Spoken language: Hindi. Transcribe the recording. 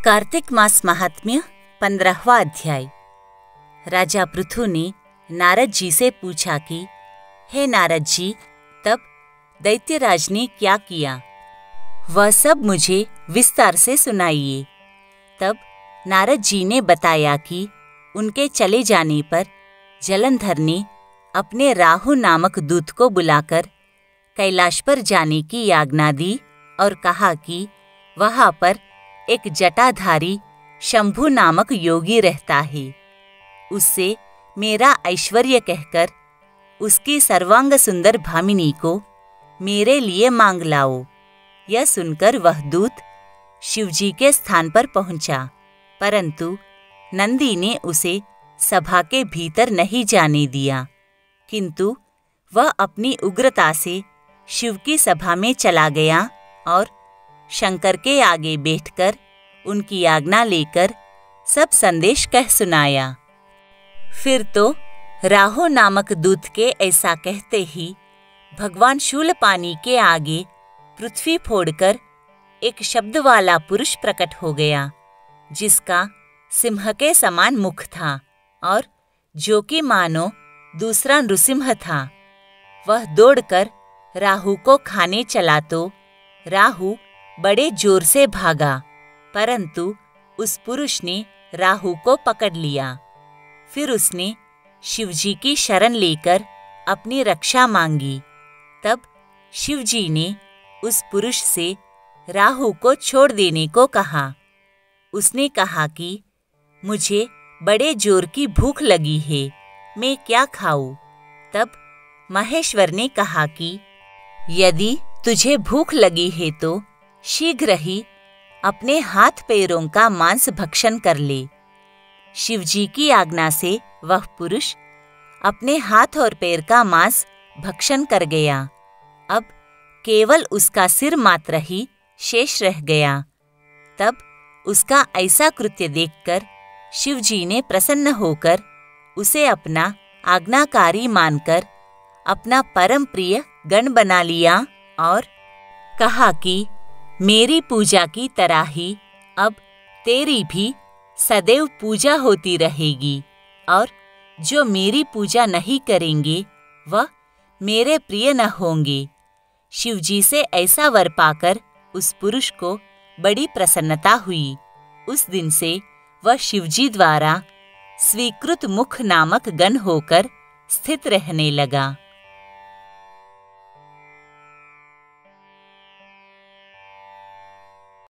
कार्तिक मास महात्म्य 15वां अध्याय। राजा पृथु ने नारद जी से पूछा कि हे नारद जी, तब दैत्यराज ने क्या किया, वह सब मुझे विस्तार से सुनाइए। तब नारद जी ने बताया कि उनके चले जाने पर जलंधर ने अपने राहु नामक दूत को बुलाकर कैलाश पर जाने की आज्ञा दी और कहा कि वहां पर एक जटाधारी शंभु नामक योगी रहता है। उससे मेरा ऐश्वर्य कहकर उसकी सर्वांग सुंदर भामिनी को मेरे लिए मांग लाओ। यह सुनकर वह दूत शिवजी के स्थान पर पहुंचा, परंतु नंदी ने उसे सभा के भीतर नहीं जाने दिया, किंतु वह अपनी उग्रता से शिव की सभा में चला गया और शंकर के आगे बैठकर उनकी आज्ञा लेकर सब संदेश कह सुनाया। फिर तो राहु नामक दूत के ऐसा कहते ही भगवान शूलपाणी के आगे पृथ्वी फोड़कर एक शब्द वाला पुरुष प्रकट हो गया, जिसका सिंह के समान मुख था और जो कि मानो दूसरा नृसिंह था। वह दौड़कर राहु को खाने चला तो राहु बड़े जोर से भागा, परंतु उस पुरुष ने राहु को पकड़ लिया। फिर उसने शिवजी की शरण लेकर अपनी रक्षा मांगी। तब शिवजी ने उस पुरुष से राहु को छोड़ देने को कहा। उसने कहा कि मुझे बड़े जोर की भूख लगी है, मैं क्या खाऊं? तब महेश्वर ने कहा कि यदि तुझे भूख लगी है तो शीघ्र ही अपने हाथ पैरों का मांस भक्षण कर ले। शिवजी की आज्ञा से वह पुरुष अपने हाथ और पैर का मांस भक्षण कर गया। अब केवल उसका सिर मात्र ही शेष रह गया। तब उसका ऐसा कृत्य देखकर शिवजी ने प्रसन्न होकर उसे अपना आज्ञाकारी मानकर अपना परम प्रिय गण बना लिया और कहा कि मेरी पूजा की तरह ही अब तेरी भी सदैव पूजा होती रहेगी, और जो मेरी पूजा नहीं करेंगे वह मेरे प्रिय न होंगे। शिवजी से ऐसा वर पाकर उस पुरुष को बड़ी प्रसन्नता हुई। उस दिन से वह शिवजी द्वारा स्वीकृत मुख नामक गण होकर स्थित रहने लगा।